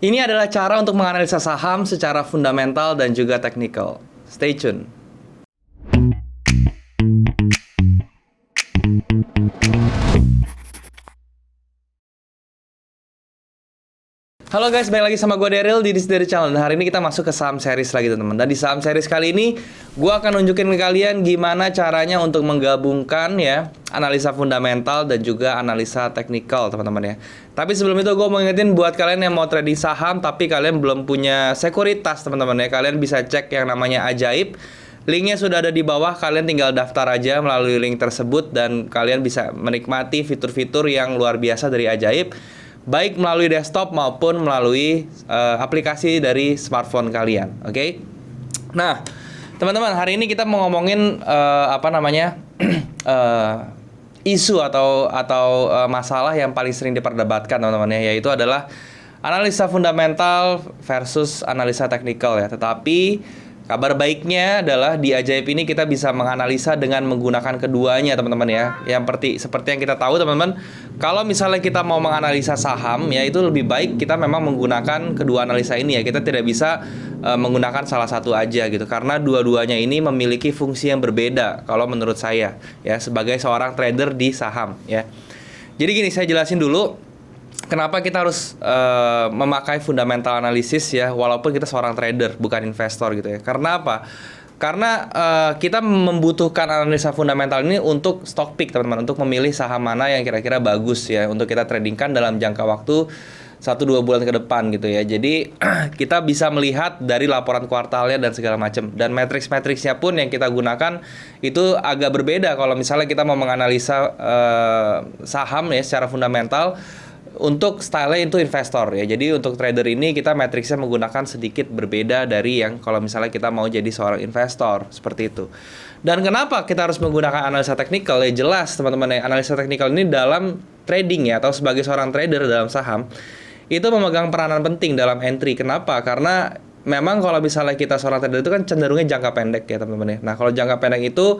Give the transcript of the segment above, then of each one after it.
Ini adalah cara untuk menganalisa saham secara fundamental dan juga teknikal. Stay tune. Halo guys, balik lagi sama gue Daryl di This Daryl Channel. Dan hari ini kita masuk ke saham series lagi teman-teman. Dan di saham series kali ini gue akan nunjukin ke kalian gimana caranya untuk menggabungkan ya analisa fundamental dan juga analisa teknikal teman-teman ya. Tapi sebelum itu gue mau ingetin buat kalian yang mau trading saham tapi kalian belum punya sekuritas teman-teman ya, kalian bisa cek yang namanya Ajaib. Linknya sudah ada di bawah, kalian tinggal daftar aja melalui link tersebut dan kalian bisa menikmati fitur-fitur yang luar biasa dari Ajaib, baik melalui desktop maupun melalui aplikasi dari smartphone kalian. Oke? Nah, teman-teman, hari ini kita mau ngomongin isu atau masalah yang paling sering diperdebatkan teman-teman ya, yaitu adalah analisa fundamental versus analisa teknikal ya. Tetapi kabar baiknya adalah di Ajaib ini kita bisa menganalisa dengan menggunakan keduanya teman-teman ya. Yang seperti yang kita tahu teman-teman, kalau misalnya kita mau menganalisa saham ya, itu lebih baik kita memang menggunakan kedua analisa ini ya. Kita tidak bisa menggunakan salah satu aja gitu, karena dua-duanya ini memiliki fungsi yang berbeda kalau menurut saya ya, sebagai seorang trader di saham ya. Jadi gini, saya jelasin dulu kenapa kita harus memakai fundamental analysis ya, walaupun kita seorang trader bukan investor gitu ya. Karena apa? Karena kita membutuhkan analisa fundamental ini untuk stock pick teman-teman, untuk memilih saham mana yang kira-kira bagus ya untuk kita tradingkan dalam jangka waktu 1-2 bulan ke depan gitu ya. Jadi kita bisa melihat dari laporan kuartalnya dan segala macam. Dan matriks-matriksnya pun yang kita gunakan itu agak berbeda kalau misalnya kita mau menganalisa saham ya secara fundamental. Untuk style itu investor ya. Jadi untuk trader ini kita matriksnya menggunakan sedikit berbeda dari yang kalau misalnya kita mau jadi seorang investor, seperti itu. Dan kenapa kita harus menggunakan analisa teknikal? Ya jelas teman-teman ya, analisa teknikal ini dalam trading ya, atau sebagai seorang trader dalam saham itu memegang peranan penting dalam entry. Kenapa? Karena memang kalau misalnya kita seorang trader itu kan cenderungnya jangka pendek ya teman-teman ya. Nah kalau jangka pendek itu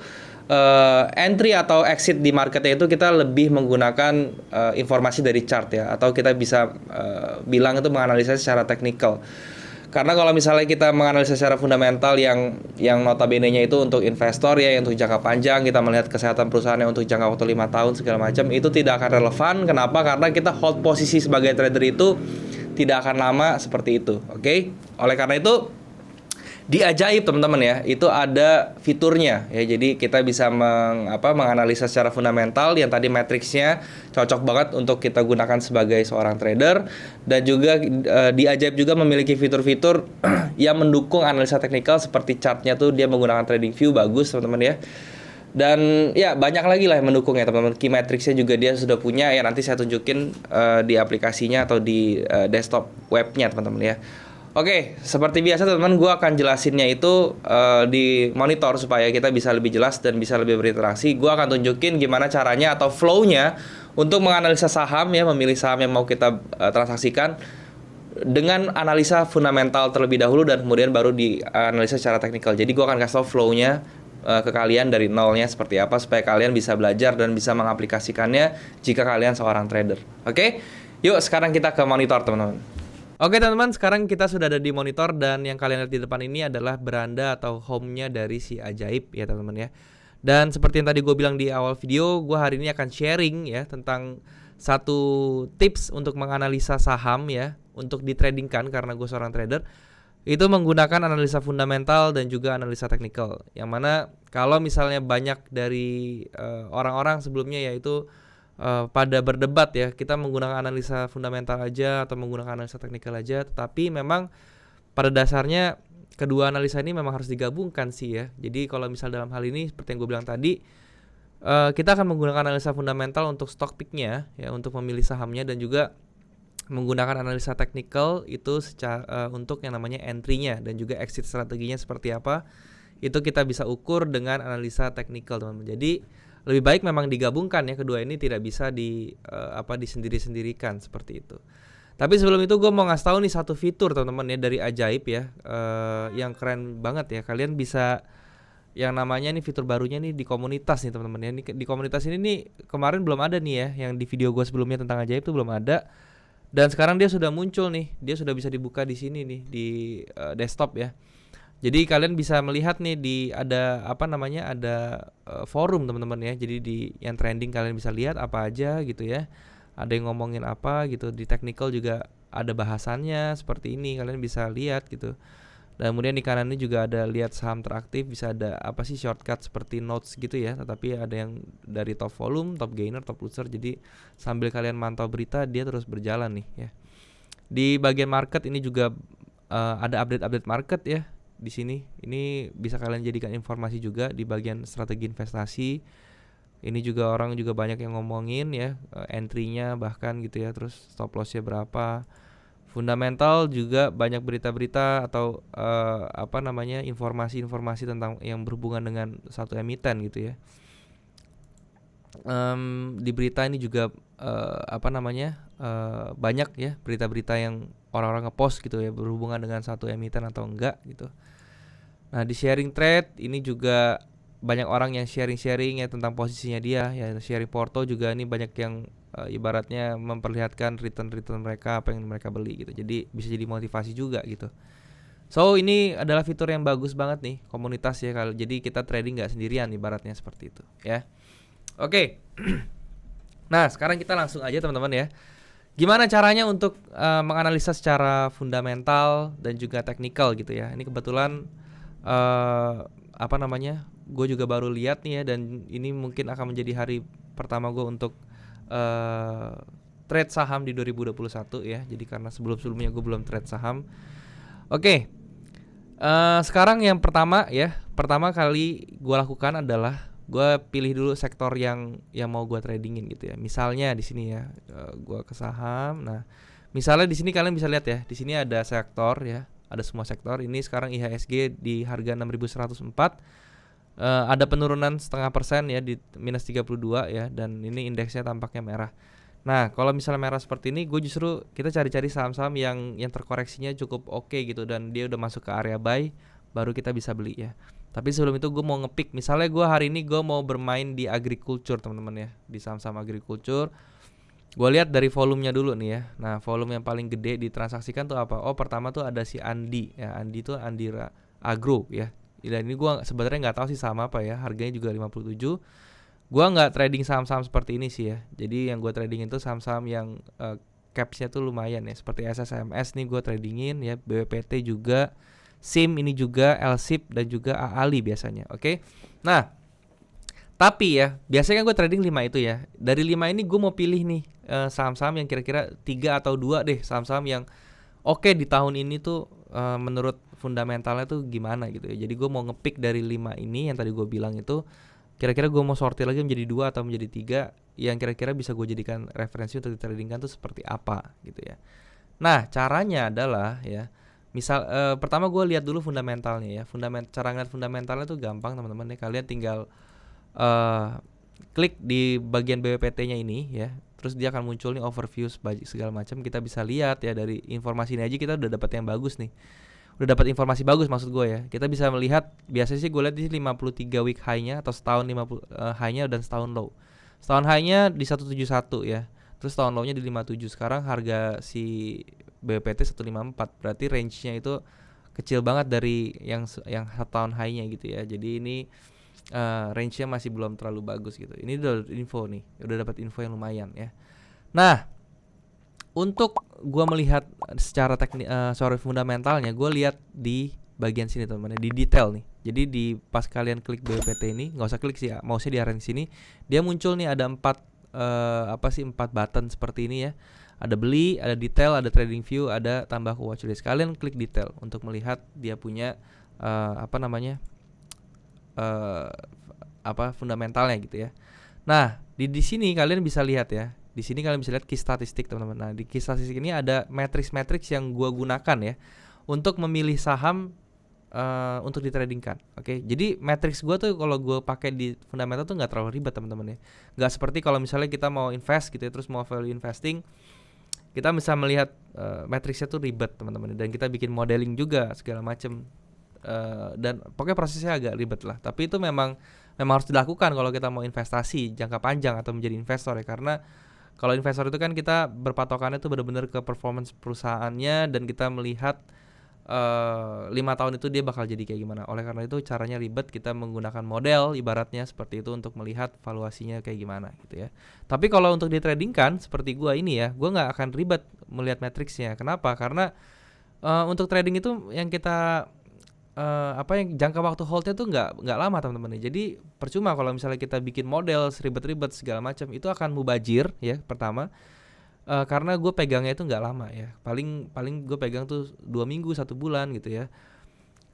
entry atau exit di marketnya itu kita lebih menggunakan informasi dari chart ya, atau kita bisa bilang itu menganalisa secara teknikal. Karena kalau misalnya kita menganalisa secara fundamental yang notabene-nya itu untuk investor ya, untuk jangka panjang, kita melihat kesehatan perusahaannya untuk jangka waktu 5 tahun segala macam, itu tidak akan relevan. Kenapa? Karena kita hold posisi sebagai trader itu tidak akan lama seperti itu. Oke? Oleh karena itu di Ajaib teman-teman ya, itu ada fiturnya ya. Jadi kita bisa menganalisa secara fundamental yang tadi matriksnya cocok banget untuk kita gunakan sebagai seorang trader. Dan juga di Ajaib juga memiliki fitur-fitur yang mendukung analisa teknikal, seperti chartnya tuh dia menggunakan trading view, bagus teman-teman ya. Dan ya banyak lagi lah yang mendukung ya teman-teman. Key matriksnya juga dia sudah punya ya, nanti saya tunjukin di aplikasinya atau di desktop webnya teman-teman ya. Oke, seperti biasa teman-teman, gue akan jelasinnya itu di monitor supaya kita bisa lebih jelas dan bisa lebih berinteraksi. Gue akan tunjukin gimana caranya atau flow-nya untuk menganalisa saham ya, memilih saham yang mau kita transaksikan dengan analisa fundamental terlebih dahulu dan kemudian baru dianalisa secara teknikal. Jadi gue akan kasih tau flow-nya ke kalian dari nolnya seperti apa, supaya kalian bisa belajar dan bisa mengaplikasikannya jika kalian seorang trader. Oke, yuk sekarang kita ke monitor teman-teman. Oke teman-teman, sekarang kita sudah ada di monitor dan yang kalian lihat di depan ini adalah beranda atau home-nya dari si Ajaib ya teman-teman ya. Dan seperti yang tadi gue bilang di awal video, gue hari ini akan sharing ya tentang satu tips untuk menganalisa saham ya, untuk ditradingkan karena gue seorang trader. Itu menggunakan analisa fundamental dan juga analisa teknikal. Yang mana kalau misalnya banyak dari orang-orang sebelumnya yaitu pada berdebat ya, kita menggunakan analisa fundamental aja atau menggunakan analisa teknikal aja, tetapi memang pada dasarnya kedua analisa ini memang harus digabungkan sih ya. Jadi kalau misal dalam hal ini seperti yang gue bilang tadi, kita akan menggunakan analisa fundamental untuk stock pick-nya ya, untuk memilih sahamnya, dan juga menggunakan analisa teknikal itu untuk yang namanya entry-nya dan juga exit strateginya seperti apa. Itu kita bisa ukur dengan analisa teknikal teman-teman. Jadi lebih baik memang digabungkan ya, kedua ini tidak bisa disendiri-sendirikan seperti itu. Tapi sebelum itu gue mau ngasih tahu nih satu fitur teman-teman ya dari Ajaib ya, yang keren banget ya. Kalian bisa yang namanya nih fitur barunya nih di komunitas nih teman-teman ya. Di komunitas ini nih kemarin belum ada nih ya, yang di video gue sebelumnya tentang Ajaib itu belum ada. Dan sekarang dia sudah muncul nih, dia sudah bisa dibuka di sini nih di desktop ya. Jadi kalian bisa melihat nih di ada apa namanya ada forum teman-teman ya. Jadi di yang trending kalian bisa lihat apa aja gitu ya. Ada yang ngomongin apa gitu. Di technical juga ada bahasannya seperti ini, kalian bisa lihat gitu. Dan kemudian di kanan ini juga ada lihat saham teraktif, bisa ada apa sih shortcut seperti notes gitu ya. Tetapi ada yang dari top volume, top gainer, top loser. Jadi sambil kalian mantau berita dia terus berjalan nih ya. Di bagian market ini juga ada update-update market ya. Di sini ini bisa kalian jadikan informasi juga di bagian strategi investasi. Ini juga orang juga banyak yang ngomongin ya entry-nya bahkan gitu ya, terus stop loss-nya berapa. Fundamental juga banyak berita-berita atau apa namanya informasi-informasi tentang yang berhubungan dengan satu emiten gitu ya. Di berita ini juga apa namanya banyak ya berita-berita yang orang-orang ngepost gitu ya berhubungan dengan satu emiten atau enggak gitu. Nah di sharing trade ini juga banyak orang yang sharing-sharing ya tentang posisinya dia ya. Sharing porto juga ini banyak yang ibaratnya memperlihatkan return mereka apa yang mereka beli gitu. Jadi bisa jadi motivasi juga gitu. So ini adalah fitur yang bagus banget nih komunitas ya kalau jadi kita trading nggak sendirian ibaratnya seperti itu ya. Oke. Nah sekarang kita langsung aja teman-teman ya. Gimana caranya untuk menganalisa secara fundamental dan juga teknikal gitu ya. Ini kebetulan apa namanya gue juga baru lihat nih ya, dan ini mungkin akan menjadi hari pertama gue untuk trade saham di 2021 ya. Jadi karena sebelum-sebelumnya gue belum trade saham. Oke. Sekarang yang pertama kali gue lakukan adalah gue pilih dulu sektor yang mau gue tradingin gitu ya. Misalnya di sini ya, gue ke saham. Nah, misalnya di sini kalian bisa lihat ya, di sini ada sektor ya, ada semua sektor. Ini sekarang IHSG di harga 6.104. Ada penurunan 0,5% ya di minus 32 ya, dan ini indeksnya tampaknya merah. Nah, kalau misalnya merah seperti ini, gue justru kita cari-cari saham-saham yang terkoreksinya cukup oke gitu dan dia udah masuk ke area buy, baru kita bisa beli ya. Tapi sebelum itu gue mau ngepick, misalnya gue hari ini gue mau bermain di agriculture teman-teman ya, di saham-saham agriculture. Gue lihat dari volumenya dulu nih ya. Nah, volume yang paling gede ditransaksikan tuh apa? Oh, pertama tuh ada si Andi ya. Andi tuh Andira Agro ya. Dan ini gue sebenarnya nggak tahu sih saham apa ya. Harganya juga 57. Gue nggak trading saham-saham seperti ini sih ya. Jadi yang gue trading itu saham-saham yang capsnya tuh lumayan ya. Seperti SSMS nih gue tradingin ya. BWPT juga, SIM ini juga, LSIP dan juga AALI biasanya. Oke. Nah, tapi ya biasanya kan gue trading 5 itu ya. Dari 5 ini gue mau pilih nih saham-saham yang kira-kira 3 atau 2 deh, saham-saham yang oke di tahun ini tuh menurut fundamentalnya tuh gimana gitu ya. Jadi gue mau ngepick dari 5 ini yang tadi gue bilang itu, kira-kira gue mau sortir lagi menjadi 2 atau menjadi 3 yang kira-kira bisa gue jadikan referensi untuk ditradingkan tuh seperti apa gitu ya. Nah caranya adalah ya, misal pertama gue lihat dulu fundamentalnya ya. Cara ngeliat fundamentalnya tuh gampang teman-teman ya. Kalian tinggal klik di bagian BWPT-nya ini ya. Terus dia akan muncul nih overview segala macam. Kita bisa lihat ya dari informasi ini aja kita udah dapat yang bagus nih. Udah dapat informasi bagus maksud gue ya. Kita bisa melihat biasanya sih gue lihat di 53 week high-nya atau setahun 50 high-nya dan setahun low. Setahun high-nya di 171 ya. Terus setahun low-nya di 57. Sekarang harga si BWPT 154. Berarti range-nya itu kecil banget dari yang setahun high-nya gitu ya. Jadi ini range-nya masih belum terlalu bagus gitu. Ini udah info nih, udah dapat info yang lumayan ya. Nah, untuk gua melihat secara fundamentalnya, gua lihat di bagian sini teman-teman, di detail nih. Jadi di pas kalian klik BWPT ini, nggak usah klik sih, mouse-nya diarahin sini, dia muncul nih ada 4 button seperti ini ya. Ada beli, ada detail, ada trading view, ada tambah ke watchlist. Kalian klik detail untuk melihat dia punya fundamentalnya gitu ya. Nah, di sini kalian bisa lihat ya. Di sini kalian bisa lihat key statistik teman-teman. Nah, di key statistik ini ada matrix yang gua gunakan ya untuk memilih saham untuk ditradingkan. Oke. Jadi matrix gua tuh kalau gua pakai di fundamental tuh enggak terlalu ribet teman-teman ya. Enggak seperti kalau misalnya kita mau invest gitu ya, terus mau value investing, kita bisa melihat matrixnya tuh ribet teman-teman, dan kita bikin modeling juga segala macam. Dan pokoknya prosesnya agak ribet lah. Tapi itu memang harus dilakukan kalau kita mau investasi jangka panjang atau menjadi investor ya, karena Kalau investor itu kan kita berpatokannya tuh benar-benar ke performance perusahaannya, dan kita melihat 5 tahun itu dia bakal jadi kayak gimana. Oleh karena itu caranya ribet, kita menggunakan model ibaratnya seperti itu untuk melihat valuasinya kayak gimana gitu ya. Tapi kalau untuk di trading kan seperti gua ini ya, gua nggak akan ribet melihat matriksnya. Kenapa? Karena untuk trading itu yang kita yang jangka waktu holdnya tuh nggak lama teman-teman. Jadi percuma kalau misalnya kita bikin model seribet-ribet segala macam, itu akan mubazir ya pertama. Karena gue pegangnya itu nggak lama ya, paling gue pegang tuh 2 minggu 1 bulan gitu ya,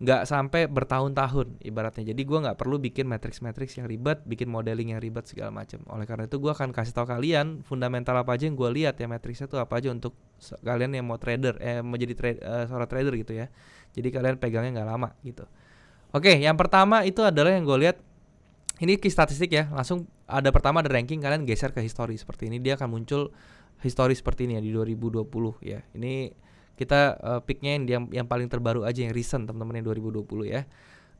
nggak sampai bertahun-tahun ibaratnya. Jadi gue nggak perlu bikin matrix yang ribet, bikin modeling yang ribet segala macam. Oleh karena itu gue akan kasih tahu kalian fundamental apa aja yang gue lihat ya, matriksnya tuh apa aja untuk kalian yang mau trader, mau jadi seorang trader gitu ya. Jadi kalian pegangnya nggak lama gitu. Oke, yang pertama itu adalah yang gue lihat. Ini key statistik ya, langsung ada pertama ada ranking, kalian geser ke history seperti ini, dia akan muncul history seperti ini ya di 2020 ya. Ini kita picknya yang paling terbaru aja, yang recent teman-teman, yang 2020 ya.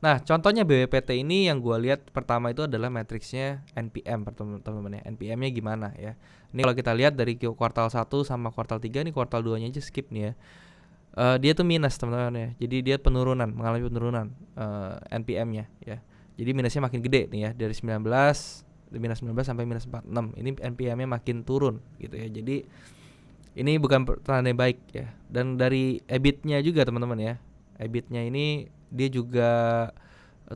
Nah, contohnya BWPT ini yang gue lihat pertama itu adalah matriksnya NPM teman-teman ya. NPM-nya gimana ya. Ini kalau kita lihat dari kuartal 1 sama kuartal 3, nih kuartal 2-nya aja skip nih ya. Dia tuh minus teman-teman ya. Jadi dia mengalami penurunan NPM-nya ya. Jadi minusnya makin gede nih ya, dari minus 19 sampai minus 46. Ini NPM-nya makin turun gitu ya. Jadi ini bukan tanda yang baik ya. Dan dari EBIT-nya juga teman-teman ya. EBIT-nya ini dia juga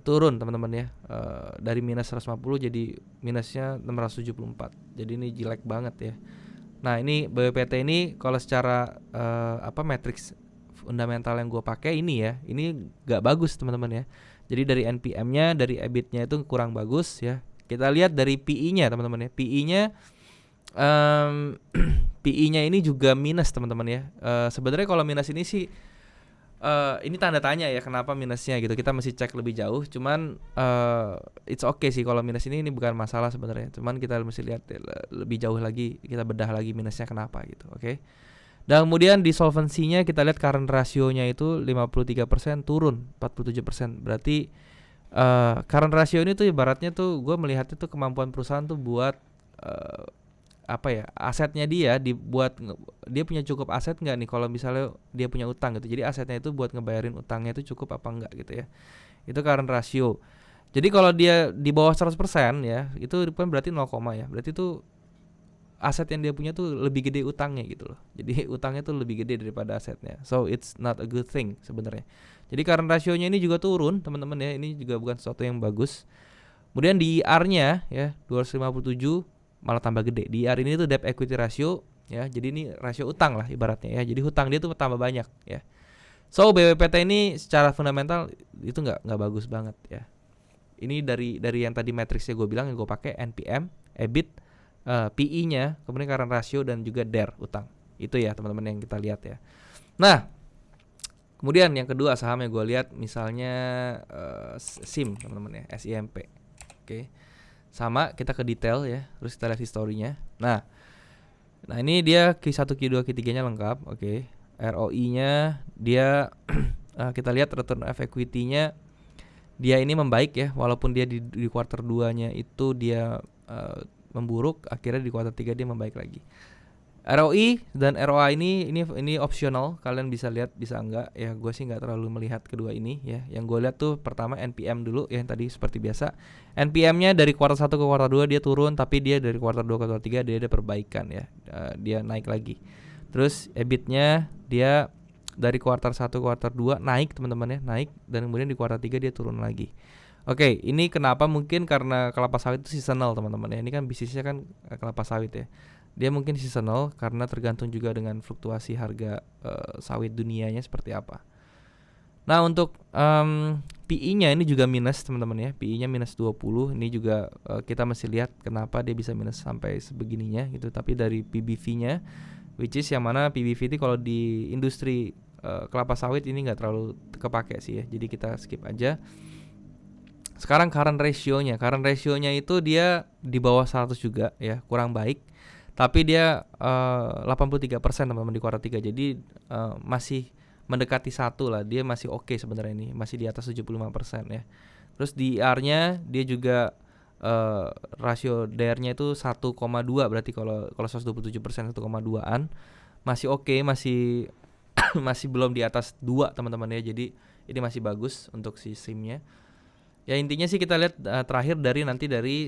turun teman-teman ya. Dari minus 150 jadi minusnya 674. Jadi ini jelek banget ya. Nah, ini BWPT ini kalau secara matriks fundamental yang gue pakai ini ya, ini gak bagus teman-teman ya. Jadi dari NPM-nya, dari EBIT-nya itu kurang bagus ya. Kita lihat dari PE-nya teman-teman ya. PE-nya PE-nya ini juga minus teman-teman ya. Sebenarnya kalau minus ini sih ini tanda tanya ya, kenapa minusnya gitu. Kita mesti cek lebih jauh. Cuman it's okay sih kalau minus ini bukan masalah sebenarnya. Cuman kita mesti lihat lebih jauh lagi, kita bedah lagi minusnya kenapa gitu. Oke. Dan kemudian di solvency-nya kita lihat current ratio-nya itu 53% turun 47%. Berarti current ratio ini tuh ibaratnya tuh gue melihatnya tuh kemampuan perusahaan tuh buat asetnya dia dia punya cukup aset nggak nih kalau misalnya dia punya utang gitu. Jadi asetnya itu buat ngebayarin utangnya itu cukup apa enggak gitu ya. Itu current ratio. Jadi kalau dia di bawah 100% ya, itu kan berarti 0, ya. Berarti itu aset yang dia punya tuh lebih gede utangnya gitu loh. Jadi utangnya tuh lebih gede daripada asetnya. So it's not a good thing sebenarnya. Jadi current ratio-nya ini juga turun teman-teman ya. Ini juga bukan sesuatu yang bagus. Kemudian di IR-nya ya 257 malah tambah gede. Di IR ini tuh debt equity ratio ya. Jadi ini rasio utang lah ibaratnya ya. Jadi hutang dia tuh tambah banyak ya. So BWPT ini secara fundamental itu nggak bagus banget ya. Ini dari yang tadi matriksnya gue bilang yang gue pakai, NPM, EBIT, PE-nya, kemudian current ratio, dan juga DER utang. Itu ya teman-teman yang kita lihat ya. Nah, kemudian yang kedua saham yang gue lihat misalnya SIM teman-teman ya, SIMP. Oke. Sama, kita ke detail ya, terus kita lihat historinya. Nah ini dia Q1, Q2, Q3-nya lengkap. Oke. ROI-nya dia kita lihat return of equity-nya dia ini membaik ya, walaupun dia di kuartal 2-nya itu dia memburuk, akhirnya di kuartal 3 dia membaik lagi. ROI dan ROA ini opsional, kalian bisa lihat bisa enggak ya. Gue sih nggak terlalu melihat kedua ini ya. Yang gue lihat tuh pertama NPM dulu ya, tadi seperti biasa. NPM-nya dari kuartal 1 ke kuartal 2 dia turun, tapi dia dari kuartal 2 ke kuartal 3 dia ada perbaikan ya. Dia naik lagi. Terus EBIT-nya dia dari kuartal 1 ke kuartal 2 naik teman-teman ya, naik, dan kemudian di kuartal 3 dia turun lagi. Oke, ini kenapa? Mungkin karena kelapa sawit itu seasonal teman-teman ya. Ini kan bisnisnya kan kelapa sawit ya. Dia mungkin seasonal karena tergantung juga dengan fluktuasi harga sawit dunianya seperti apa. Nah, untuk PE-nya ini juga minus teman-teman ya. PE-nya minus 20. Ini juga kita mesti lihat kenapa dia bisa minus sampai sebegininya gitu. Tapi dari PBV-nya, which is yang mana PBV itu kalau di industri kelapa sawit ini nggak terlalu kepake sih ya. Jadi kita skip aja. Sekarang current ratio-nya itu dia di bawah 100 juga ya, kurang baik. Tapi dia 83% teman-teman di kuartal 3. Jadi masih mendekati 1 lah. Dia masih oke sebenarnya ini, masih di atas 75% ya. Terus di IR-nya dia juga rasio DER-nya itu 1,2, berarti kalau 127% 1,2-an masih oke, masih masih belum di atas 2 teman-teman ya. Jadi ini masih bagus untuk si SIM-nya. Ya intinya sih kita lihat terakhir dari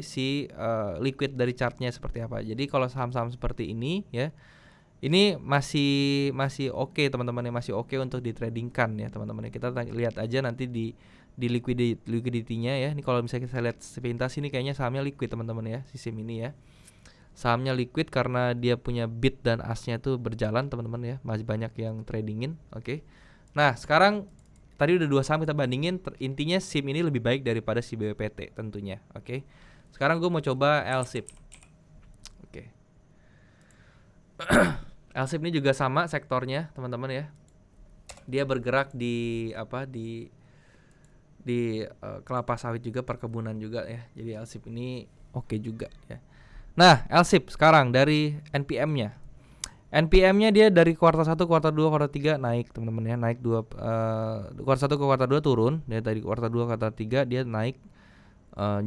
si liquid dari chartnya seperti apa. Jadi kalau saham-saham seperti ini ya, ini masih oke teman-teman ya, masih oke untuk ditradingkan ya teman-teman ya. Kita lihat aja nanti di liquidity-nya ya. Ini kalau misalnya kita lihat sepintas ini kayaknya sahamnya liquid teman-teman ya, si SIM ini ya. Sahamnya liquid karena dia punya bid dan asnya tuh berjalan teman-teman ya, masih banyak yang tradingin. Oke. Nah sekarang tadi udah 2 saham kita bandingin, intinya SIM ini lebih baik daripada si BWPT tentunya. Oke. Sekarang gue mau coba LSIP. Oke. LSIP ini juga sama sektornya teman-teman ya. Dia bergerak di kelapa sawit juga, perkebunan juga ya. Jadi LSIP ini oke juga ya. Nah, LSIP sekarang dari NPM-nya. NPM-nya dia dari kuartal 1, kuartal 2, kuartal 3 naik teman-teman ya. Naik kuartal 1 ke kuartal 2 turun. Dari tadi kuartal 2 ke kuartal 3 dia naik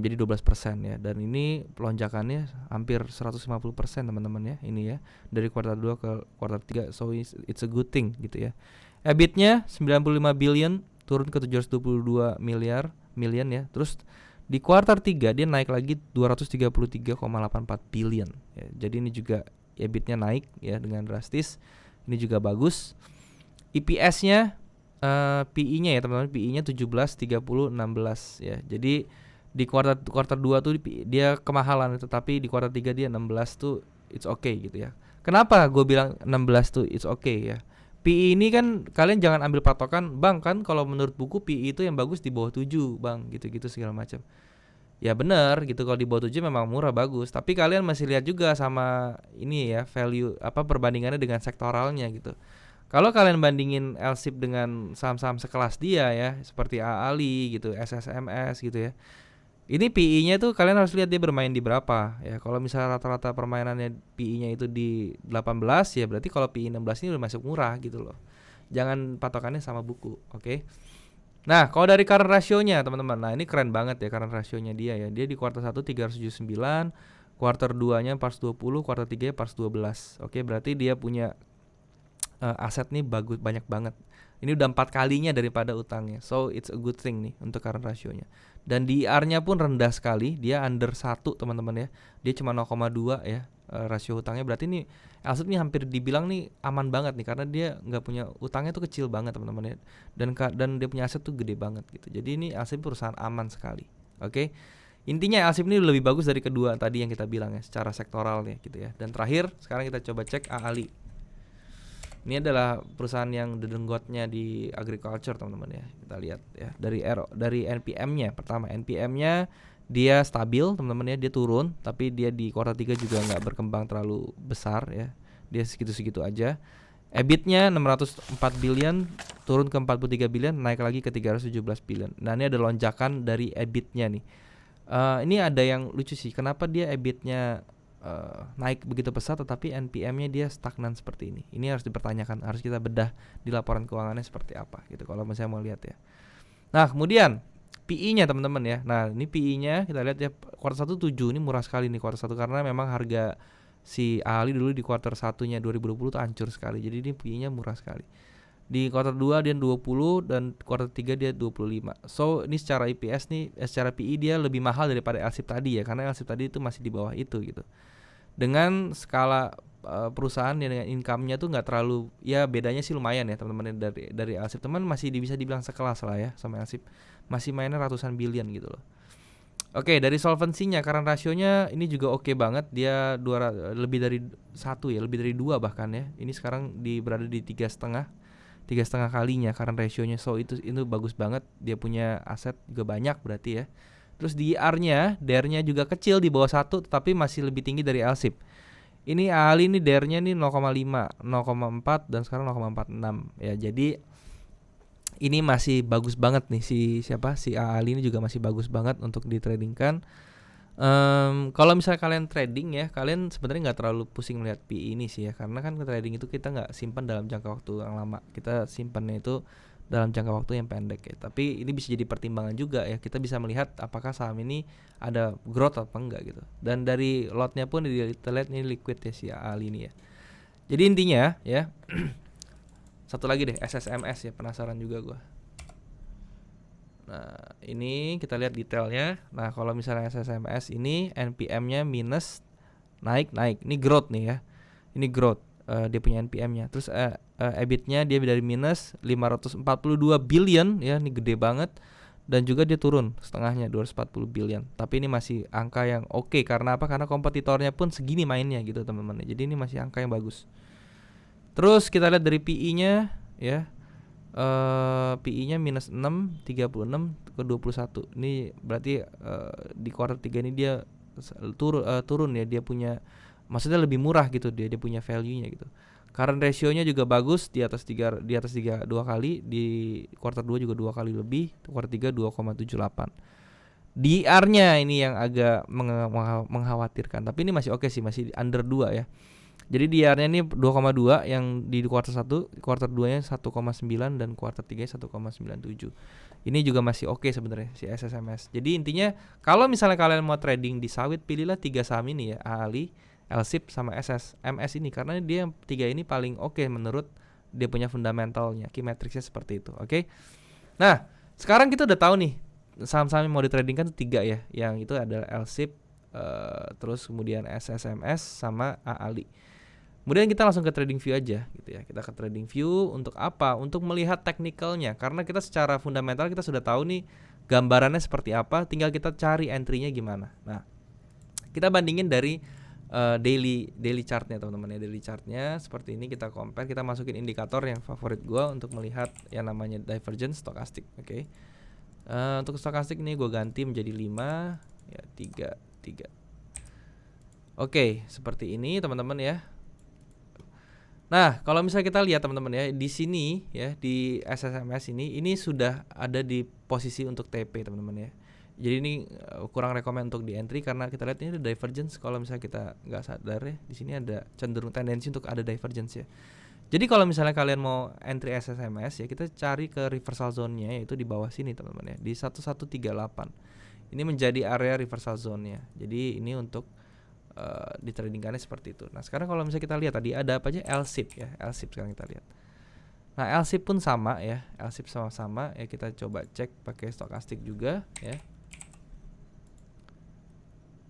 jadi 12% ya. Dan ini pelonjakannya hampir 150% teman-teman ya. Ini ya. Dari kuartal 2 ke kuartal 3. So it's a good thing gitu ya. EBIT-nya 95 billion turun ke 722 million ya. Terus di kuartal 3 dia naik lagi 233,84 billion ya. Jadi ini juga EBIT-nya naik ya dengan drastis. Ini juga bagus. EPS-nya PE-nya ya teman-teman, PE-nya 17, 30, 16 ya. Jadi di kuartal 2 tuh dia kemahalan, tetapi di kuartal 3 dia 16 tuh it's okay gitu ya. Kenapa gue bilang 16 tuh it's okay ya? PE ini kan kalian jangan ambil patokan, Bang, kan kalau menurut buku PE itu yang bagus di bawah 7, Bang, gitu-gitu segala macam. Ya benar gitu, kalau di bawah 7 memang murah bagus, tapi kalian masih lihat juga sama ini ya, value perbandingannya dengan sektoralnya gitu. Kalau kalian bandingin LSIP dengan saham-saham sekelas dia ya, seperti AALI gitu, SSMS gitu ya. Ini PE-nya tuh kalian harus lihat dia bermain di berapa ya. Kalau misalnya rata-rata permainannya PE-nya itu di 18 ya, berarti kalau PE 16 ini udah masuk murah gitu loh. Jangan patokannya sama buku, oke? Nah, kalau dari current ratio-nya teman-teman, nah ini keren banget ya current ratio-nya dia ya. Dia di kuartal 1 379, kuartal 2-nya 420, kuartal 3-nya 412. Oke, berarti dia punya aset nih bagus, banyak banget. Ini udah 4 kalinya daripada utangnya. So it's a good thing nih untuk current ratio-nya. Dan DER-nya pun rendah sekali, dia under 1 teman-teman ya. Dia cuma 0,2 ya rasio utangnya. Berarti nih LSIP nih hampir dibilang nih aman banget nih, karena dia nggak punya utangnya tuh kecil banget teman-teman ya. Dan dia punya aset tuh gede banget gitu. Jadi ini LSIP perusahaan aman sekali. Oke. Intinya LSIP ini lebih bagus dari kedua tadi yang kita bilang ya, secara sektoral ya gitu ya. Dan terakhir sekarang kita coba cek AALI. Ini adalah perusahaan yang dedenggotnya di agriculture teman-teman ya. Kita lihat ya dari NPM-nya. Pertama NPM-nya dia stabil teman-teman ya, dia turun, tapi dia di kuartal 3 juga nggak berkembang terlalu besar ya. Dia segitu-segitu aja. EBIT-nya 604 billion turun ke 43 billion, naik lagi ke 317 billion. Nah, ini ada lonjakan dari EBIT-nya nih. Ini ada yang lucu sih. Kenapa dia EBIT-nya naik begitu pesat tetapi NPM-nya dia stagnan seperti ini. Ini harus dipertanyakan, harus kita bedah di laporan keuangannya seperti apa gitu kalau misalnya mau lihat ya. Nah, kemudian PE-nya teman-teman ya. Nah, ini PE-nya kita lihat ya, kuartal 1 7, ini murah sekali nih kuartal 1 karena memang harga si AALI dulu di kuartal 1-nya 2020 tuh hancur sekali. Jadi ini PE-nya murah sekali. Di kuartal 2 dia 20 dan kuartal 3 dia 25. So, ini secara EPS nih, secara PE dia lebih mahal daripada LSIP tadi ya, karena LSIP tadi itu masih di bawah itu gitu. Dengan skala perusahaan yang dengan income-nya tuh nggak terlalu, ya bedanya sih lumayan ya teman-teman, dari LSIP teman masih bisa dibilang sekelas lah ya sama LSIP, masih mainnya ratusan billion gitu loh. Oke, dari solvensinya, current rasionya ini juga oke banget, dia lebih dari 1 ya, lebih dari 2 bahkan ya. Ini sekarang berada di 3,5 kalinya current rasionya. So itu bagus banget, dia punya aset juga banyak berarti ya. Terus DER-nya juga kecil di bawah 1 tetapi masih lebih tinggi dari LSIP. Ini AALI ini DER-nya nih 0,5, 0,4 dan sekarang 0,46 ya. Jadi ini masih bagus banget nih si AALI ini juga masih bagus banget untuk ditradingkan. Kalau misalnya kalian trading ya, kalian sebenarnya nggak terlalu pusing melihat PE ini sih ya, karena kan trading itu kita nggak simpan dalam jangka waktu yang lama. Kita simpannya itu dalam jangka waktu yang pendek ya. Tapi ini bisa jadi pertimbangan juga ya. Kita bisa melihat apakah saham ini ada growth apa enggak gitu. Dan dari lotnya pun kita lihat ini liquid ya si AALI ini ya. Jadi intinya ya satu lagi deh SSMS ya, penasaran juga gua. Nah, ini kita lihat detailnya. Nah, kalau misalnya SSMS ini NPM-nya minus naik. Ini growth nih ya. Ini growth dia punya NPM-nya. Terus EBIT-nya dia dari minus 542 billion ya, ini gede banget. Dan juga dia turun setengahnya 240 billion. Tapi ini masih angka yang oke. Karena apa? Karena kompetitornya pun segini mainnya gitu teman-teman. Jadi ini masih angka yang bagus. Terus kita lihat dari PE-nya ya. PE-nya minus 6, 36 ke 21. Ini berarti di kuartal 3 ini dia turun ya, dia punya maksudnya lebih murah gitu, dia punya value-nya gitu. Current ratio-nya juga bagus di atas 3 2 kali, di kuartal 2 juga 2 kali lebih, kuartal 3 2,78. DR-nya ini yang agak mengkhawatirkan, tapi ini masih oke sih, masih under 2 ya. Jadi DR-nya ini 2,2 yang di kuartal 1, kuartal 2-nya 1,9 dan kuartal 3 1,97. Ini juga masih oke sebenarnya si SSMS. Jadi intinya kalau misalnya kalian mau trading di sawit, pilihlah 3 saham ini ya, AALI, LSIP sama SSMS ini karena dia 3 ini paling oke menurut dia punya fundamentalnya, key matrixnya seperti itu, oke? Nah, sekarang kita udah tahu nih saham-saham yang mau ditradingkan tuh 3 ya. Yang itu adalah LSIP, terus kemudian SSMS sama AALI. Kemudian kita langsung ke trading view aja gitu ya. Kita ke trading view untuk apa? Untuk melihat teknikalnya. Karena kita secara fundamental kita sudah tahu nih gambarannya seperti apa, tinggal kita cari entry-nya gimana. Nah, kita bandingin dari daily chartnya teman-teman ya. Daily chartnya seperti ini, kita compare, kita masukin indikator yang favorit gua untuk melihat yang namanya divergence stokastik, oke. Untuk stokastik ini gue ganti menjadi 5 ya, 3. Oke, seperti ini teman-teman ya. Nah, kalau misalnya kita lihat teman-teman ya, di sini ya, di SSMS ini sudah ada di posisi untuk TP teman-teman ya. Jadi ini kurang rekomend untuk di entry karena kita lihat ini ada divergence. Kalau misalnya kita nggak sadar ya, di sini ada cenderung tendensi untuk ada divergence ya. Jadi kalau misalnya kalian mau entry SSMS ya, kita cari ke reversal zone-nya, yaitu di bawah sini teman-teman ya, di 1138. Ini menjadi area reversal zone-nya. Jadi ini untuk ditradingkannya seperti itu. Nah, sekarang kalau misalnya kita lihat tadi ada apa aja, LSIP ya. LSIP sekarang kita lihat. Nah, LSIP pun sama ya. LSIP sama-sama ya, kita coba cek pakai stokastik juga ya.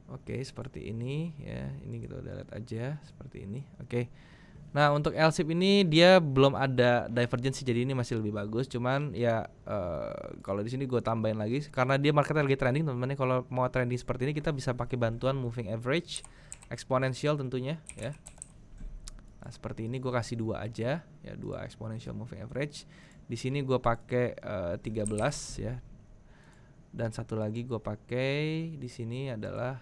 Oke, seperti ini ya. Ini kita udah lihat aja seperti ini. Oke. Nah, untuk LSIP ini dia belum ada divergence, jadi ini masih lebih bagus. Cuman ya kalau di sini gue tambahin lagi karena dia marketnya lagi trending teman-teman. Kalau mau trending seperti ini kita bisa pakai bantuan moving average exponential tentunya ya. Nah, seperti ini gue kasih 2 aja ya, 2 exponential moving average. Di sini gue pakai 13 ya. Dan satu lagi gue pakai di sini adalah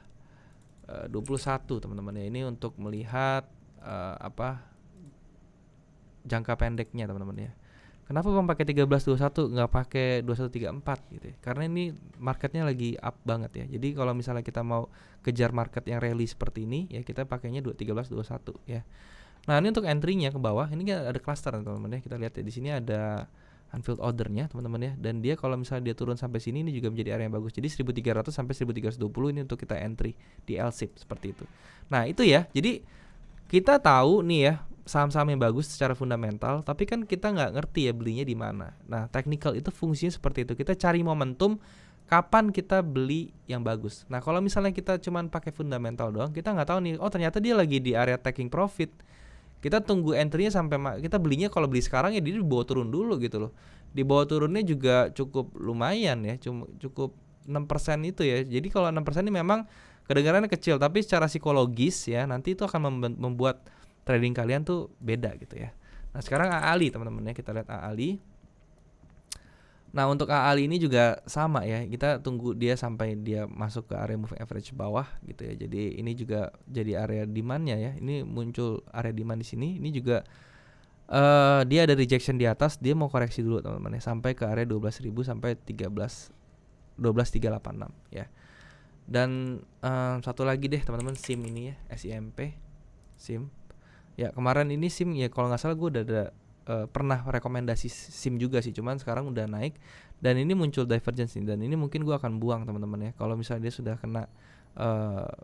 21 teman-teman ya. Ini untuk melihat jangka pendeknya teman-teman ya. Kenapa Bang pakai 1321 nggak pakai 2134 gitu ya? Karena ini marketnya lagi up banget ya. Jadi kalau misalnya kita mau kejar market yang rally seperti ini ya, kita pakainya 1321 ya. Nah, ini untuk entry-nya ke bawah, ini kan ada cluster teman-teman ya. Kita lihat ya, di sini ada unfilled order-nya teman-teman ya. Dan dia kalau misalnya dia turun sampai sini, ini juga menjadi area yang bagus. Jadi 1300 sampai 1320 ini untuk kita entry di LSIP seperti itu. Nah, itu ya. Jadi kita tahu nih ya saham-saham yang bagus secara fundamental, tapi kan kita nggak ngerti ya belinya di mana. Nah, technical itu fungsinya seperti itu. Kita cari momentum kapan kita beli yang bagus. Nah, kalau misalnya kita cuman pakai fundamental doang, kita nggak tahu nih, oh ternyata dia lagi di area taking profit. Kita tunggu entry-nya sampai kita belinya, kalau beli sekarang ya dia dibawa turun dulu gitu loh. Di bawah turunnya juga cukup lumayan ya, cukup 6% itu ya. Jadi kalau 6% ini memang kedengarannya kecil, tapi secara psikologis ya nanti itu akan membuat trading kalian tuh beda gitu ya. Nah, sekarang AALI teman-teman ya, kita lihat AALI. Nah, untuk AALI ini juga sama ya. Kita tunggu dia sampai dia masuk ke area moving average bawah gitu ya. Jadi ini juga jadi area demand-nya ya. Ini muncul area demand di sini. Ini juga dia ada rejection di atas, dia mau koreksi dulu teman-teman ya, sampai ke area 12.000 sampai 12386 ya. Dan satu lagi deh teman-teman, SIM ini ya, SIMP, SIM. Ya, kemarin ini SIM ya kalau nggak salah gue udah ada pernah rekomendasi SIM juga sih, cuman sekarang udah naik dan ini muncul divergence nih, dan ini mungkin gue akan buang teman-teman ya kalau misalnya dia sudah kena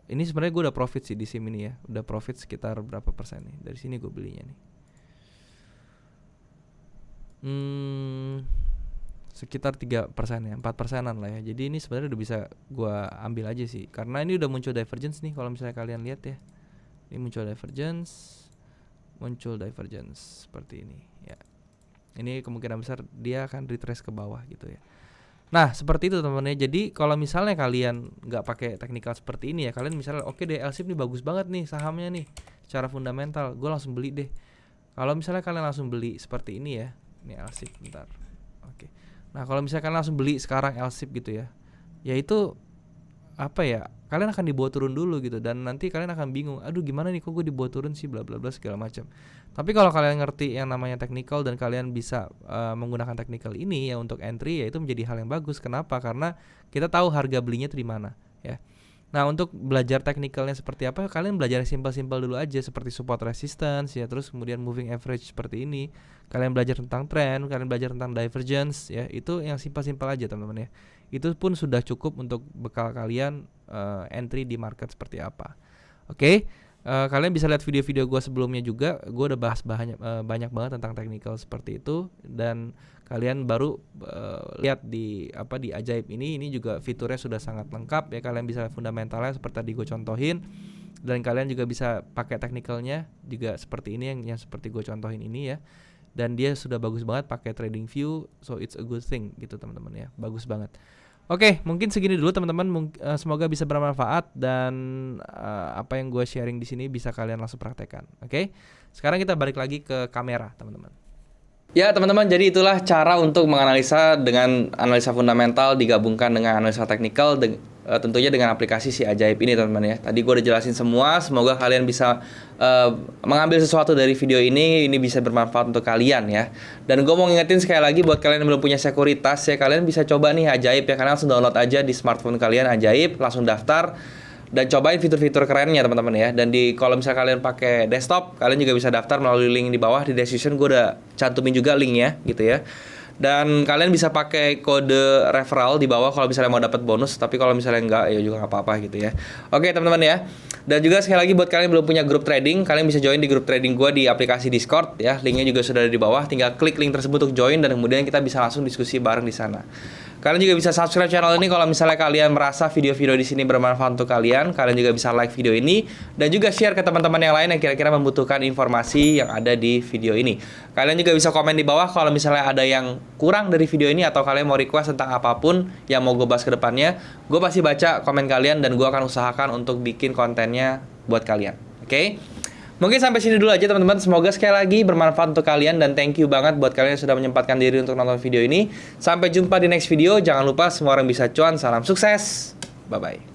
ini sebenarnya gue udah profit sih di SIM ini ya, udah profit sekitar berapa persen nih, dari sini gue belinya nih sekitar 3% ya, 4%-an lah ya. Jadi ini sebenarnya udah bisa gue ambil aja sih, karena ini udah muncul divergence nih. Kalau misalnya kalian lihat ya, ini muncul divergence seperti ini ya. Ini kemungkinan besar dia akan retrace ke bawah gitu ya. Nah seperti itu teman-teman ya. Jadi kalau misalnya kalian nggak pakai teknikal seperti ini ya, kalian misalnya oke deh, LSIP nih bagus banget nih sahamnya nih secara fundamental, gue langsung beli deh. Kalau misalnya kalian langsung beli seperti ini ya, ini LSIP bentar. Oke. Nah kalau misalnya kalian langsung beli sekarang LSIP gitu ya, itu apa ya, kalian akan dibawa turun dulu gitu, dan nanti kalian akan bingung, aduh gimana nih kok gue dibawa turun sih, bla bla bla segala macam. Tapi kalau kalian ngerti yang namanya technical dan kalian bisa menggunakan technical ini ya untuk entry, ya itu menjadi hal yang bagus. Kenapa? Karena kita tahu harga belinya di mana ya. Nah untuk belajar teknikalnya seperti apa, kalian belajar simpel-simpel dulu aja, seperti support resistance ya, terus kemudian moving average seperti ini. Kalian belajar tentang trend, kalian belajar tentang divergence ya, itu yang simpel-simpel aja teman-teman ya. Itu pun sudah cukup untuk bekal kalian entry di market seperti apa. Oke. Kalian bisa lihat video-video gue sebelumnya juga, gue udah bahas banyak banget tentang technical seperti itu, dan kalian baru lihat di Ajaib ini juga fiturnya sudah sangat lengkap ya. Kalian bisa fundamentalnya seperti tadi gue contohin, dan kalian juga bisa pakai technicalnya juga seperti ini yang seperti gue contohin ini ya. Dan dia sudah bagus banget pakai trading view, so it's a good thing gitu teman-teman ya, bagus banget. Oke, mungkin segini dulu teman-teman. Semoga bisa bermanfaat, dan apa yang gue sharing di sini bisa kalian langsung praktekkan. Oke, sekarang kita balik lagi ke kamera teman-teman. Ya teman-teman, jadi itulah cara untuk menganalisa dengan analisa fundamental digabungkan dengan analisa teknikal, tentunya dengan aplikasi si Ajaib ini teman-teman ya. Tadi gue udah jelasin semua, semoga kalian bisa mengambil sesuatu dari video ini bisa bermanfaat untuk kalian ya. Dan gue mau ngingetin sekali lagi buat kalian yang belum punya sekuritas ya, kalian bisa coba nih Ajaib ya, kalian langsung download aja di smartphone kalian Ajaib, langsung daftar dan cobain fitur-fitur kerennya teman-teman ya. Dan kalau misalnya kalian pakai desktop, kalian juga bisa daftar melalui link di bawah di description, gue udah cantumin juga linknya gitu ya. Dan kalian bisa pakai kode referral di bawah kalau misalnya mau dapat bonus, tapi kalau misalnya enggak ya juga nggak apa-apa gitu ya. Oke teman-teman ya. Dan juga sekali lagi buat kalian yang belum punya grup trading, kalian bisa join di grup trading gue di aplikasi Discord ya. Linknya juga sudah ada di bawah, tinggal klik link tersebut untuk join, dan kemudian kita bisa langsung diskusi bareng di sana. Kalian juga bisa subscribe channel ini kalau misalnya kalian merasa video-video di sini bermanfaat untuk kalian. Kalian juga bisa like video ini dan juga share ke teman-teman yang lain yang kira-kira membutuhkan informasi yang ada di video ini. Kalian juga bisa komen di bawah kalau misalnya ada yang kurang dari video ini, atau kalian mau request tentang apapun yang mau gue bahas ke depannya. Gue pasti baca komen kalian dan gue akan usahakan untuk bikin kontennya buat kalian. Oke? Mungkin sampai sini dulu aja teman-teman. Semoga sekali lagi bermanfaat untuk kalian, dan thank you banget buat kalian yang sudah menyempatkan diri untuk nonton video ini. Sampai jumpa di next video. Jangan lupa semua orang bisa cuan. Salam sukses. Bye-bye.